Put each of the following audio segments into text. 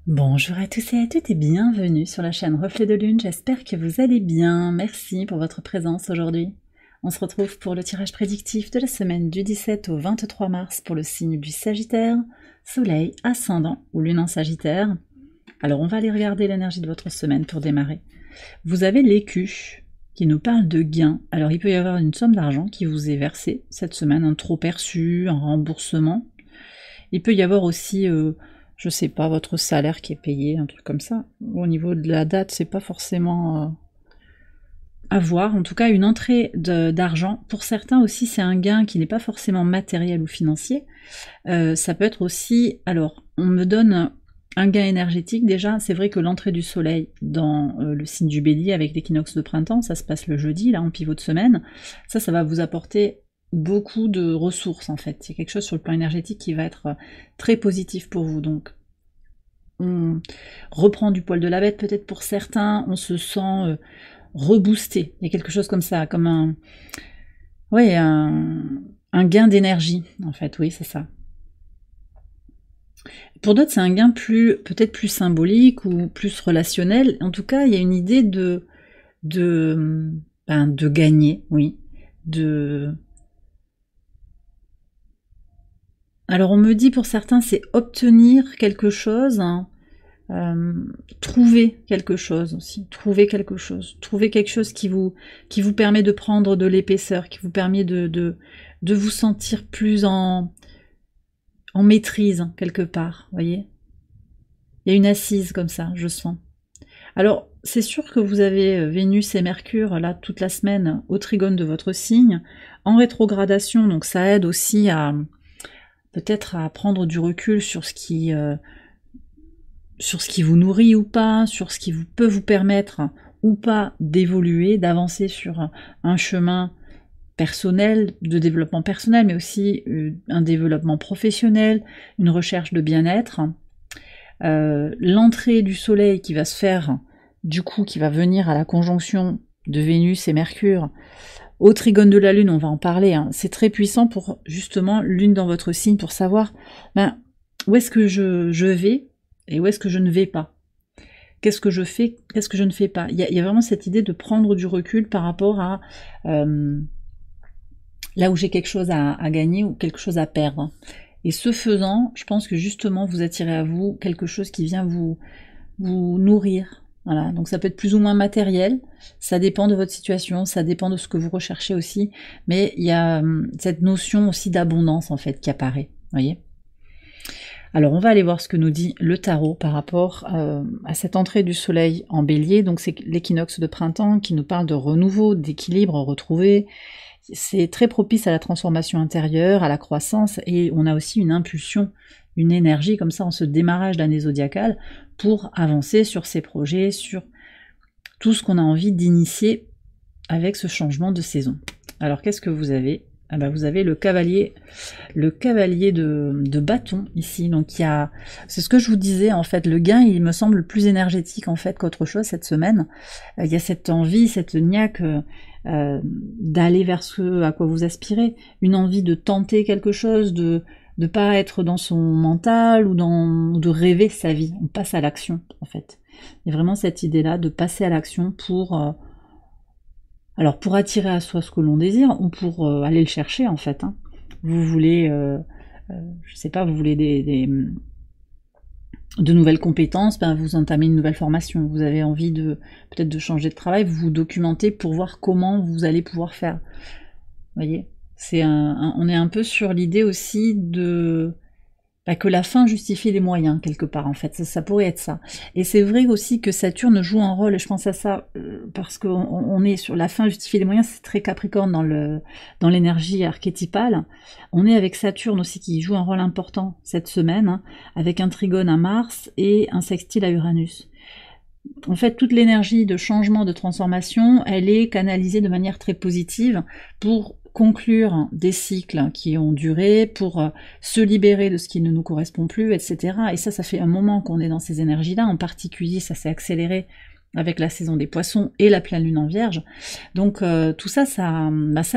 Bonjour à tous et à toutes et bienvenue sur la chaîne Reflet de Lune, j'espère que vous allez bien, merci pour votre présence aujourd'hui. On se retrouve pour le tirage prédictif de la semaine du 17 au 23 mars pour le signe du Sagittaire, Soleil, Ascendant ou Lune en Sagittaire. Alors on va aller regarder l'énergie de votre semaine pour démarrer. Vous avez l'écu qui nous parle de gain. Alors il peut y avoir une somme d'argent qui vous est versée cette semaine, un trop perçu, un remboursement. Il peut y avoir aussi je sais pas, votre salaire qui est payé, un truc comme ça. Au niveau de la date, c'est pas forcément à voir. En tout cas, une entrée d'argent. Pour certains aussi, c'est un gain qui n'est pas forcément matériel ou financier. Ça peut être aussi... Alors, on me donne un gain énergétique. Déjà, c'est vrai que l'entrée du soleil dans le signe du bélier avec l'équinoxe de printemps, ça se passe le jeudi, là, en pivot de semaine. Ça va vous apporter beaucoup de ressources en fait. Il y a quelque chose sur le plan énergétique qui va être très positif pour vous. Donc on reprend du poil de la bête peut-être pour certains, on se sent reboosté. Il y a quelque chose comme ça, comme un gain d'énergie en fait, oui c'est ça. Pour d'autres c'est un gain peut-être plus symbolique ou plus relationnel. En tout cas il y a une idée de gagner, oui, Alors on me dit pour certains c'est obtenir quelque chose, hein, trouver quelque chose aussi, trouver quelque chose qui vous permet de prendre de l'épaisseur, qui vous permet de vous sentir plus en maîtrise hein, quelque part, voyez. Il y a une assise comme ça, je sens. Alors c'est sûr que vous avez Vénus et Mercure là toute la semaine au trigone de votre signe, en rétrogradation, donc ça aide aussi à peut-être à prendre du recul sur ce qui vous nourrit ou pas, sur ce qui peut vous permettre ou pas d'évoluer, d'avancer sur un chemin personnel, de développement personnel, mais aussi un développement professionnel, une recherche de bien-être. L'entrée du soleil qui va se faire, du coup, qui va venir à la conjonction de Vénus et Mercure, au trigone de la Lune, on va en parler, hein. C'est très puissant pour justement Lune dans votre signe, pour savoir où est-ce que je vais et où est-ce que je ne vais pas. Qu'est-ce que je fais, qu'est-ce que je ne fais pas. Il y a vraiment cette idée de prendre du recul par rapport à là où j'ai quelque chose à gagner ou quelque chose à perdre. Et ce faisant, je pense que justement vous attirez à vous quelque chose qui vient vous nourrir. Voilà, donc ça peut être plus ou moins matériel, ça dépend de votre situation, ça dépend de ce que vous recherchez aussi, mais il y a cette notion aussi d'abondance en fait qui apparaît, voyez. Alors on va aller voir ce que nous dit le tarot par rapport à cette entrée du soleil en bélier, donc c'est l'équinoxe de printemps qui nous parle de renouveau, d'équilibre retrouvé. C'est très propice à la transformation intérieure, à la croissance, et on a aussi une impulsion, une énergie comme ça en ce démarrage d'année zodiacale pour avancer sur ses projets, sur tout ce qu'on a envie d'initier avec ce changement de saison. Alors qu'est-ce que vous avez? Ah bah vous avez le cavalier de bâton ici. Donc c'est ce que je vous disais en fait, le gain il me semble plus énergétique en fait qu'autre chose cette semaine. Il y a cette envie, cette niaque d'aller vers ce à quoi vous aspirez, une envie de tenter quelque chose, de pas être dans son mental ou de rêver sa vie. On passe à l'action en fait. Il y a vraiment cette idée-là de passer à l'action pour attirer à soi ce que l'on désire ou pour aller le chercher en fait. Hein. Vous voulez, je sais pas, vous voulez de nouvelles compétences, vous entamez une nouvelle formation. Vous avez envie peut-être de changer de travail, vous vous documentez pour voir comment vous allez pouvoir faire. Vous voyez, on est un peu sur l'idée aussi de que la fin justifie les moyens, quelque part, en fait. Ça pourrait être ça. Et c'est vrai aussi que Saturne joue un rôle, et je pense à ça, parce qu'on est sur la fin justifie les moyens, c'est très Capricorne dans l'énergie archétypale. On est avec Saturne aussi, qui joue un rôle important cette semaine, hein, avec un trigone à Mars et un sextile à Uranus. En fait, toute l'énergie de changement, de transformation, elle est canalisée de manière très positive pour conclure des cycles qui ont duré, pour se libérer de ce qui ne nous correspond plus, etc. Et ça fait un moment qu'on est dans ces énergies-là, en particulier ça s'est accéléré avec la saison des poissons et la pleine lune en vierge. Donc tout ça, ça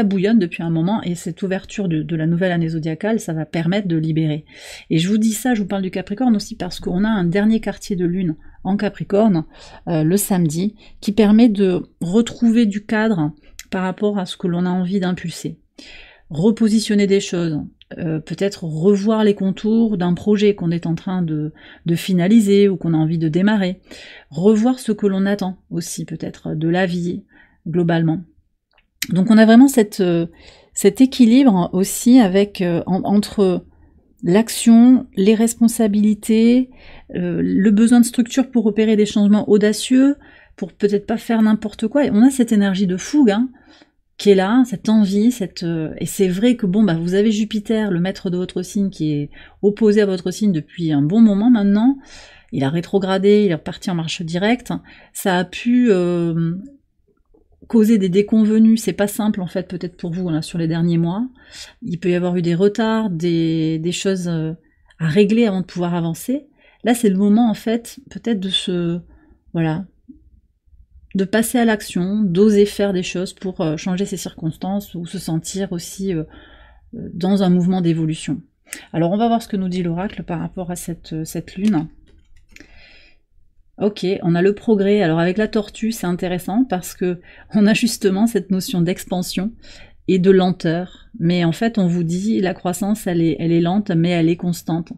bouillonne depuis un moment, et cette ouverture de la nouvelle année zodiacale, ça va permettre de libérer. Et je vous dis ça, je vous parle du Capricorne aussi parce qu'on a un dernier quartier de lune en Capricorne, le samedi, qui permet de retrouver du cadre par rapport à ce que l'on a envie d'impulser. Repositionner des choses, peut-être revoir les contours d'un projet qu'on est en train de finaliser ou qu'on a envie de démarrer, revoir ce que l'on attend aussi peut-être de la vie globalement. Donc on a vraiment cet équilibre aussi avec entre l'action, les responsabilités, le besoin de structure pour opérer des changements audacieux, pour peut-être pas faire n'importe quoi. Et on a cette énergie de fougue, hein, qui est là, cette envie, et c'est vrai que bon, vous avez Jupiter, le maître de votre signe, qui est opposé à votre signe depuis un bon moment maintenant. Il a rétrogradé, il est reparti en marche directe. Ça a pu causer des déconvenues. C'est pas simple en fait, peut-être pour vous là, sur les derniers mois. Il peut y avoir eu des retards, des choses à régler avant de pouvoir avancer. Là, c'est le moment en fait, peut-être de passer à l'action, d'oser faire des choses pour changer ses circonstances ou se sentir aussi dans un mouvement d'évolution. Alors on va voir ce que nous dit l'oracle par rapport à cette lune. Ok, on a le progrès. Alors avec la tortue, c'est intéressant parce que on a justement cette notion d'expansion et de lenteur. Mais en fait, on vous dit la croissance, elle est lente, mais elle est constante.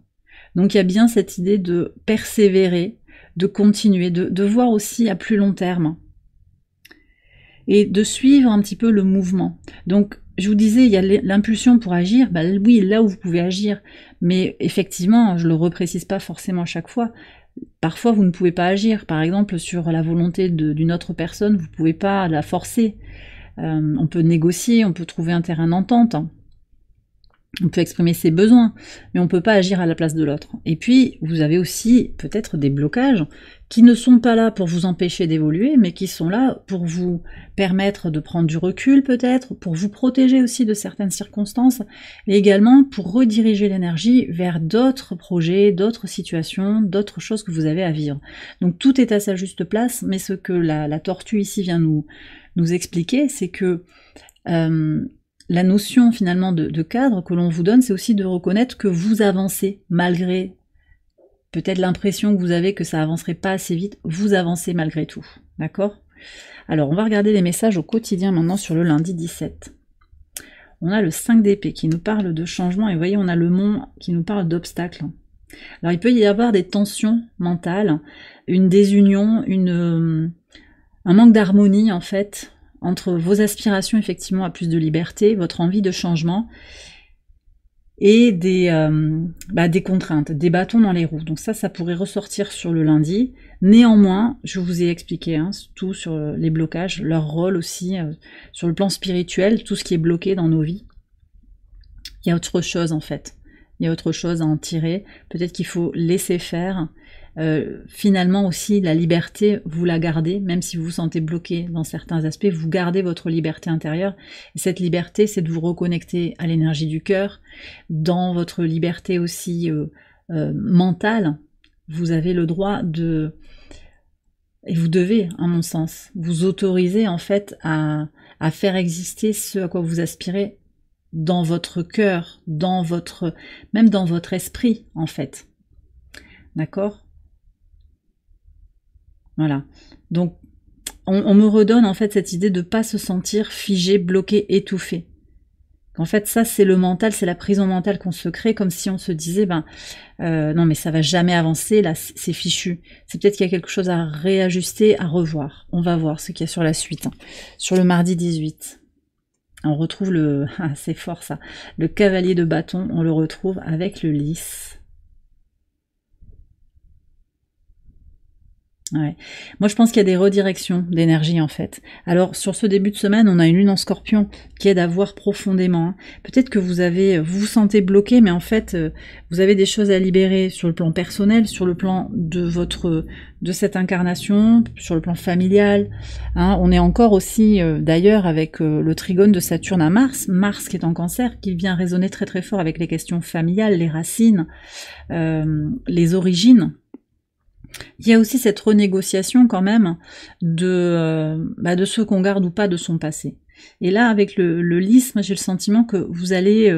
Donc il y a bien cette idée de persévérer, de continuer, de voir aussi à plus long terme. Et de suivre un petit peu le mouvement. Donc, je vous disais, il y a l'impulsion pour agir, oui, là où vous pouvez agir, mais effectivement, je le reprécise pas forcément à chaque fois, parfois vous ne pouvez pas agir, par exemple sur la volonté d'une autre personne, vous pouvez pas la forcer, on peut négocier, on peut trouver un terrain d'entente, on peut exprimer ses besoins, mais on ne peut pas agir à la place de l'autre. Et puis, vous avez aussi peut-être des blocages qui ne sont pas là pour vous empêcher d'évoluer, mais qui sont là pour vous permettre de prendre du recul peut-être, pour vous protéger aussi de certaines circonstances, et également pour rediriger l'énergie vers d'autres projets, d'autres situations, d'autres choses que vous avez à vivre. Donc tout est à sa juste place, mais ce que la tortue ici vient nous expliquer, c'est que la notion finalement de cadre que l'on vous donne, c'est aussi de reconnaître que vous avancez malgré peut-être l'impression que vous avez que ça avancerait pas assez vite, vous avancez malgré tout, d'accord? Alors on va regarder les messages au quotidien maintenant sur le lundi 17. On a le 5 d'épée qui nous parle de changement, et vous voyez on a le mont qui nous parle d'obstacles. Alors il peut y avoir des tensions mentales, une désunion, un manque d'harmonie en fait, entre vos aspirations effectivement à plus de liberté, votre envie de changement, et des contraintes, des bâtons dans les roues. Donc ça pourrait ressortir sur le lundi. Néanmoins, je vous ai expliqué tout sur les blocages, leur rôle aussi sur le plan spirituel, tout ce qui est bloqué dans nos vies. Il y a autre chose en fait. Il y a autre chose à en tirer. Peut-être qu'il faut laisser faire. Finalement aussi, la liberté, vous la gardez, même si vous vous sentez bloqué dans certains aspects, vous gardez votre liberté intérieure. Et cette liberté, c'est de vous reconnecter à l'énergie du cœur. Dans votre liberté aussi mentale, vous avez le droit et vous devez, à mon sens, vous autoriser en fait à faire exister ce à quoi vous aspirez dans votre cœur, même dans votre esprit en fait. D'accord ? Voilà. Donc, on me redonne en fait cette idée de ne pas se sentir figé, bloqué, étouffé. En fait, ça, c'est le mental, c'est la prison mentale qu'on se crée, comme si on se disait, non mais ça va jamais avancer, là, c'est fichu. C'est peut-être qu'il y a quelque chose à réajuster, à revoir. On va voir ce qu'il y a sur la suite. Sur le mardi 18, on retrouve c'est fort ça, le cavalier de bâton, on le retrouve avec le lys. Ouais. Moi je pense qu'il y a des redirections d'énergie en fait. Alors sur ce début de semaine, on a une lune en Scorpion qui aide à voir profondément. Peut-être que vous vous sentez bloqué, mais en fait vous avez des choses à libérer sur le plan personnel, sur le plan de cette incarnation, sur le plan familial. On est encore aussi d'ailleurs avec le trigone de Saturne à Mars qui est en Cancer, qui vient résonner très très fort avec les questions familiales, les racines, les origines. Il y a aussi cette renégociation quand même de ce qu'on garde ou pas de son passé. Et là, avec le lys, moi j'ai le sentiment que vous allez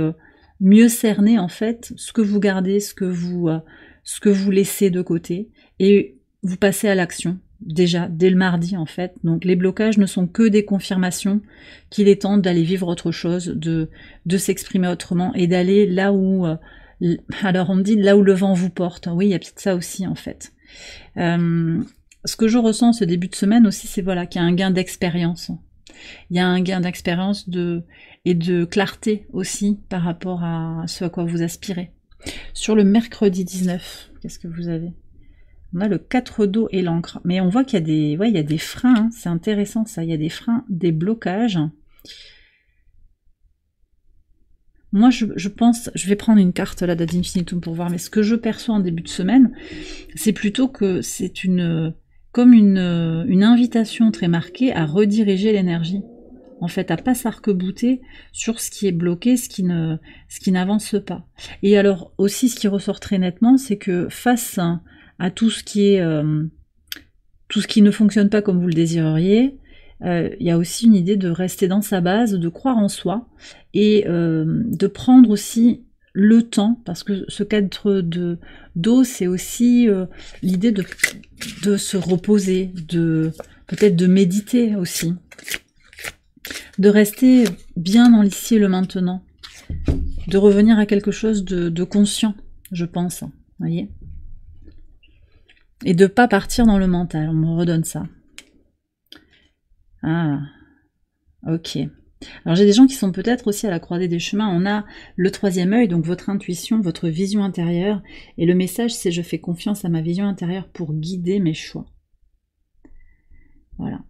mieux cerner en fait ce que vous gardez, ce que vous laissez de côté, et vous passez à l'action, déjà, dès le mardi en fait. Donc les blocages ne sont que des confirmations qu'il est temps d'aller vivre autre chose, de s'exprimer autrement, et d'aller là où... alors on me dit là où le vent vous porte. Oui, il y a peut-être ça aussi en fait. Ce que je ressens ce début de semaine aussi, c'est voilà, qu'il y a un gain d'expérience. Il y a un gain d'expérience et de clarté aussi par rapport à ce à quoi vous aspirez. Sur le mercredi 19, qu'est-ce que vous avez? On a le 4 d'eau et l'encre. Mais on voit qu'il y a des freins, hein. C'est intéressant ça, il y a des freins, des blocages. Moi, je pense, je vais prendre une carte là d'Ad Infinitum pour voir, mais ce que je perçois en début de semaine, c'est plutôt que c'est comme une invitation très marquée à rediriger l'énergie. En fait, à pas s'arc-bouter sur ce qui est bloqué, ce qui n'avance pas. Et alors, aussi, ce qui ressort très nettement, c'est que face à tout ce qui ne fonctionne pas comme vous le désireriez, il y a aussi une idée de rester dans sa base, de croire en soi, et de prendre aussi le temps, parce que ce cadre d'eau, c'est aussi l'idée de se reposer, peut-être de méditer aussi, de rester bien dans l'ici et le maintenant, de revenir à quelque chose de conscient, je pense, voyez, et de pas partir dans le mental. On me redonne ça. Ah, ok. Alors j'ai des gens qui sont peut-être aussi à la croisée des chemins. On a le troisième œil, donc votre intuition, votre vision intérieure. Et le message, c'est: je fais confiance à ma vision intérieure pour guider mes choix. Voilà.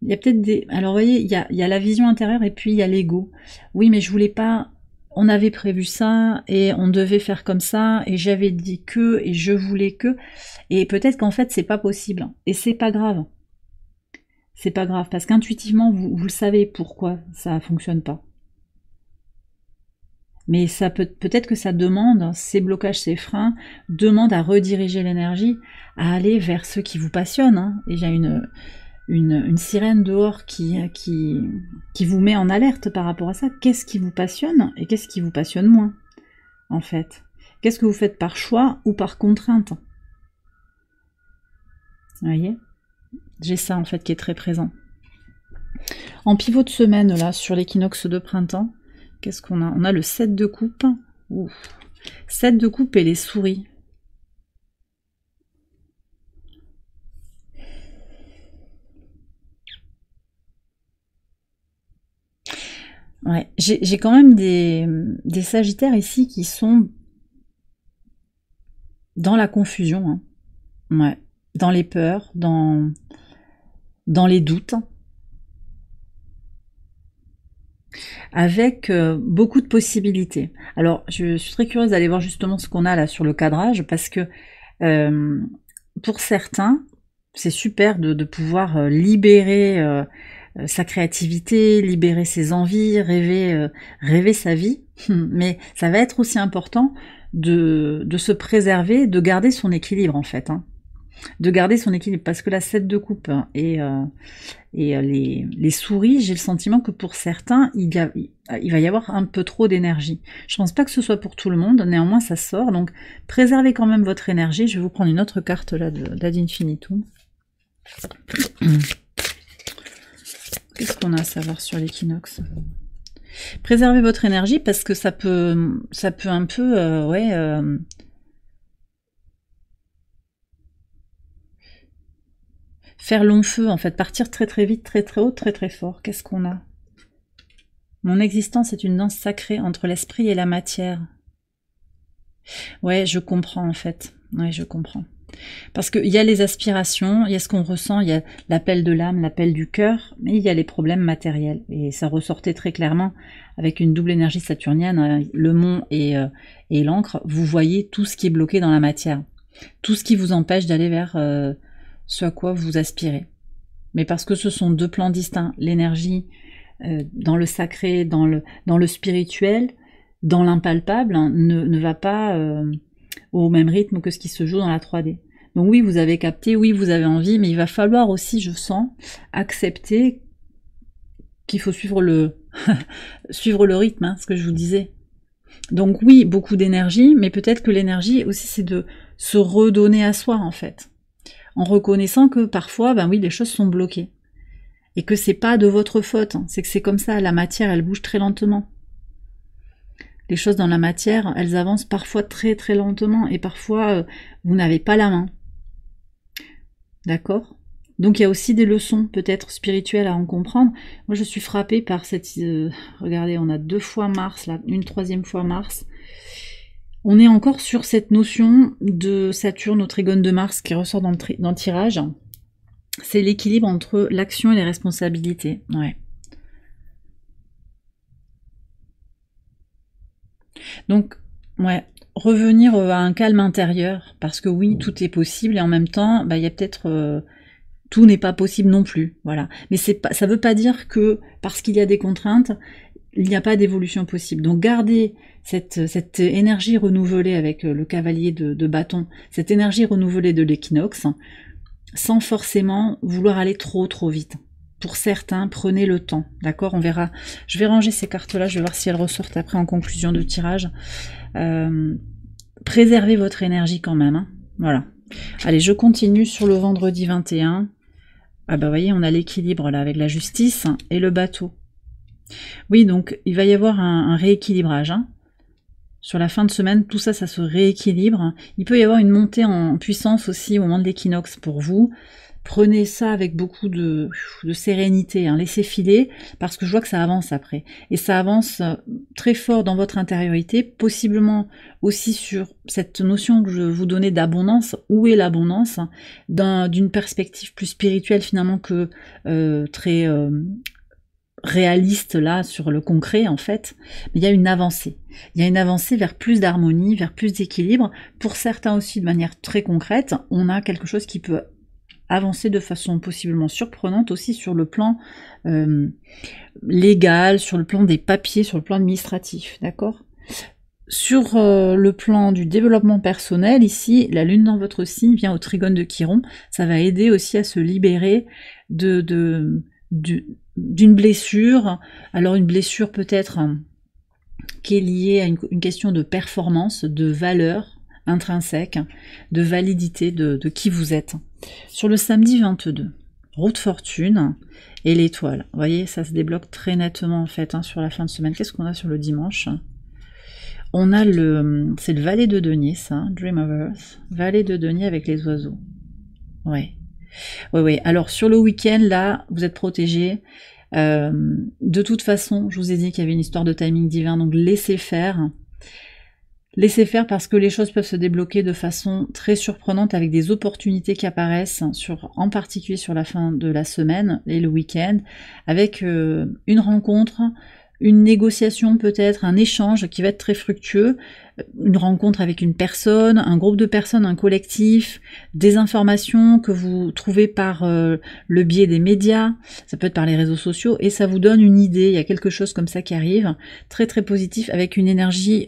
Il y a peut-être des... Alors vous voyez, il y a la vision intérieure et puis il y a l'ego. Oui, mais je voulais pas... On avait prévu ça et on devait faire comme ça et j'avais dit que et je voulais que... Et peut-être qu'en fait, c'est pas possible. Et c'est pas grave. C'est pas grave, parce qu'intuitivement, vous le savez pourquoi ça fonctionne pas. Mais ça peut-être que ça demande, ces blocages, ces freins, demandent à rediriger l'énergie, à aller vers ce qui vous passionne. Hein. Et j'ai une sirène dehors qui vous met en alerte par rapport à ça. Qu'est-ce qui vous passionne et qu'est-ce qui vous passionne moins, en fait? Qu'est-ce que vous faites par choix ou par contrainte? Vous voyez? J'ai ça en fait qui est très présent. En pivot de semaine là sur l'équinoxe de printemps, qu'est-ce qu'on a? On a le 7 de coupe. Ouf. 7 de coupe et les souris. Ouais, j'ai quand même des sagittaires ici qui sont dans la confusion. Hein. Ouais, dans les peurs, dans les doutes, avec beaucoup de possibilités. Alors, je suis très curieuse d'aller voir justement ce qu'on a là sur le cadrage, parce que pour certains, c'est super de pouvoir libérer sa créativité, libérer ses envies, rêver sa vie, mais ça va être aussi important de se préserver, de garder son équilibre en fait. Hein. De garder son équilibre, parce que la 7 de coupe et les souris, j'ai le sentiment que pour certains, il va y avoir un peu trop d'énergie. Je pense pas que ce soit pour tout le monde, néanmoins ça sort, donc préservez quand même votre énergie. Je vais vous prendre une autre carte là d'Ad Infinitum. Qu'est-ce qu'on a à savoir sur l'équinoxe? Préservez votre énergie parce que ça peut un peu, faire long feu, en fait, partir très très vite, très très haut, très très fort. Qu'est-ce qu'on a? Mon existence est une danse sacrée entre l'esprit et la matière. Ouais, je comprends en fait. Ouais, je comprends. Parce qu'il y a les aspirations, il y a ce qu'on ressent, il y a l'appel de l'âme, l'appel du cœur, mais il y a les problèmes matériels. Et ça ressortait très clairement avec une double énergie saturnienne, le mont et l'encre. Vous voyez tout ce qui est bloqué dans la matière. Tout ce qui vous empêche d'aller vers ce à quoi vous aspirez. Mais parce que ce sont deux plans distincts, l'énergie dans le sacré, dans le spirituel, dans l'impalpable, hein, ne va pas au même rythme que ce qui se joue dans la 3D. Donc oui, vous avez capté, oui, vous avez envie, mais il va falloir aussi, je sens, accepter qu'il faut suivre le suivre le rythme, hein, ce que je vous disais. Donc oui, beaucoup d'énergie, mais peut-être que l'énergie aussi, c'est de se redonner à soi, en fait. En reconnaissant que parfois, ben oui, les choses sont bloquées. Et que c'est pas de votre faute, hein. C'est que c'est comme ça, la matière, elle bouge très lentement. Les choses dans la matière, elles avancent parfois très très lentement, et parfois, vous n'avez pas la main. D'accord ? Donc il y a aussi des leçons peut-être spirituelles à en comprendre. Moi je suis frappée par cette... regardez, on a 2 fois Mars, là, une 3e fois Mars. On est encore sur cette notion de Saturne au trigone de Mars qui ressort dans le tirage. C'est l'équilibre entre l'action et les responsabilités. Ouais. Donc, ouais, revenir à un calme intérieur, parce que oui, tout est possible, et en même temps, bah, il y a peut-être... tout n'est pas possible non plus, voilà. Mais ça veut pas dire que, parce qu'il y a des contraintes, il n'y a pas d'évolution possible. Donc gardez cette énergie renouvelée avec le cavalier de bâton, cette énergie renouvelée de l'équinoxe, sans forcément vouloir aller trop vite. Pour certains, prenez le temps, d'accord? On verra. Je vais ranger ces cartes-là, je vais voir si elles ressortent après en conclusion de tirage. Préservez votre énergie quand même, hein. Voilà. Allez, je continue sur le vendredi 21. Ah bah vous voyez, on a l'équilibre là avec la justice et le bateau. Oui, donc il va y avoir un rééquilibrage, hein. Sur la fin de semaine, tout ça, ça se rééquilibre. Il peut y avoir une montée en puissance aussi au moment de l'équinoxe pour vous. Prenez ça avec beaucoup de sérénité, hein. Laissez filer, parce que je vois que ça avance après. Et ça avance très fort dans votre intériorité, possiblement aussi sur cette notion que je vous donnais d'abondance. Où est l'abondance? D'une perspective plus spirituelle finalement que très réaliste là sur le concret en fait. Mais il y a une avancée. Il y a une avancée vers plus d'harmonie, vers plus d'équilibre. Pour certains aussi de manière très concrète, on a quelque chose qui peut avancer de façon possiblement surprenante aussi sur le plan légal, sur le plan des papiers, sur le plan administratif, d'accord? Sur le plan du développement personnel, ici, la lune dans votre signe vient au trigone de Chiron, ça va aider aussi à se libérer d'une blessure, alors une blessure peut-être qui est liée à une question de performance, de valeur intrinsèque, de validité de qui vous êtes. Sur le samedi 22, route fortune et l'étoile. Vous voyez, ça se débloque très nettement en fait, hein, sur la fin de semaine. Qu'est-ce qu'on a sur le dimanche? On a c'est le valet de denier, ça, Dream of Earth. Valet de denier avec les oiseaux. Ouais. Ouais. Alors sur le week-end, là, vous êtes protégés. De toute façon, je vous ai dit qu'il y avait une histoire de timing divin, donc laissez faire. Laissez faire parce que les choses peuvent se débloquer de façon très surprenante avec des opportunités qui apparaissent, en particulier sur la fin de la semaine et le week-end, avec une rencontre, une négociation peut-être, un échange qui va être très fructueux, une rencontre avec une personne, un groupe de personnes, un collectif, des informations que vous trouvez par le biais des médias, ça peut être par les réseaux sociaux, et ça vous donne une idée, il y a quelque chose comme ça qui arrive, très très positif, avec une énergie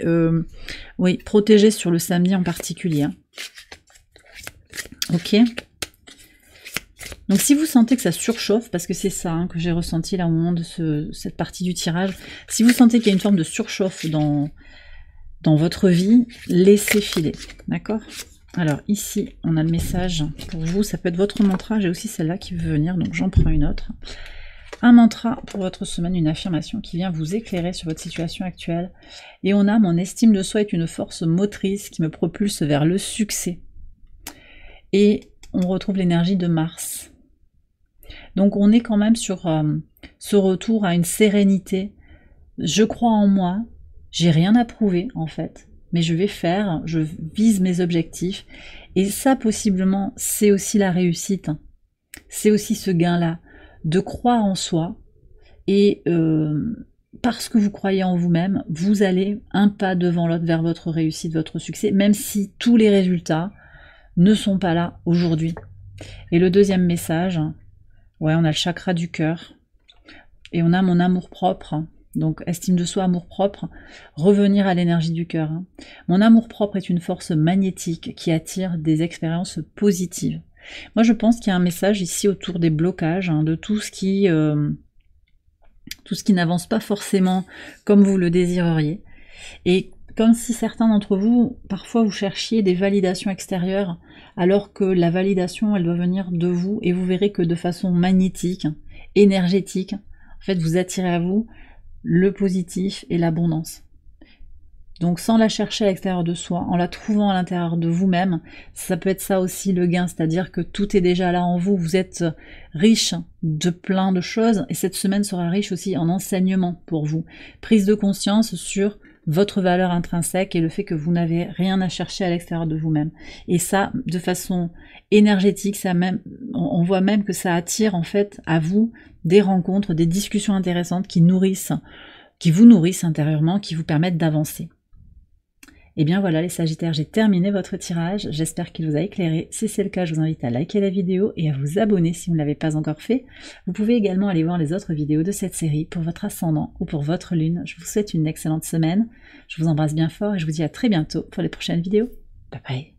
oui, protégée sur le samedi en particulier. Ok. Donc si vous sentez que ça surchauffe, parce que c'est ça hein, que j'ai ressenti là au moment de cette partie du tirage, si vous sentez qu'il y a une forme de surchauffe dans votre vie, laissez filer, d'accord? Alors ici, on a le message pour vous, ça peut être votre mantra, j'ai aussi celle-là qui veut venir, donc j'en prends une autre. Un mantra pour votre semaine, une affirmation qui vient vous éclairer sur votre situation actuelle. Et on a mon estime de soi est une force motrice qui me propulse vers le succès. Et on retrouve l'énergie de Mars. Donc on est quand même sur ce retour à une sérénité. Je crois en moi, j'ai rien à prouver en fait, mais je vais faire, je vise mes objectifs. Et ça possiblement, c'est aussi la réussite. C'est aussi ce gain-là, de croire en soi. Et parce que vous croyez en vous-même, vous allez un pas devant l'autre vers votre réussite, votre succès, même si tous les résultats ne sont pas là aujourd'hui. Et le deuxième message, ouais, on a le chakra du cœur et on a mon amour-propre. Donc estime de soi, amour-propre, revenir à l'énergie du cœur. Hein. Mon amour-propre est une force magnétique qui attire des expériences positives. Moi je pense qu'il y a un message ici autour des blocages, hein, de tout ce qui n'avance pas forcément comme vous le désireriez. Et comme si certains d'entre vous, parfois vous cherchiez des validations extérieures, alors que la validation, elle doit venir de vous, et vous verrez que de façon magnétique, énergétique, en fait, vous attirez à vous le positif et l'abondance. Donc sans la chercher à l'extérieur de soi, en la trouvant à l'intérieur de vous-même, ça peut être ça aussi le gain, c'est-à-dire que tout est déjà là en vous, vous êtes riche de plein de choses, et cette semaine sera riche aussi en enseignement pour vous. Prise de conscience sur votre valeur intrinsèque et le fait que vous n'avez rien à chercher à l'extérieur de vous-même. Et ça, de façon énergétique, ça même, on voit même que ça attire en fait à vous des rencontres, des discussions intéressantes qui vous nourrissent intérieurement, qui vous permettent d'avancer. Et bien voilà les Sagittaires, j'ai terminé votre tirage, j'espère qu'il vous a éclairé. Si c'est le cas, je vous invite à liker la vidéo et à vous abonner si vous ne l'avez pas encore fait. Vous pouvez également aller voir les autres vidéos de cette série pour votre ascendant ou pour votre lune. Je vous souhaite une excellente semaine, je vous embrasse bien fort et je vous dis à très bientôt pour les prochaines vidéos. Bye bye.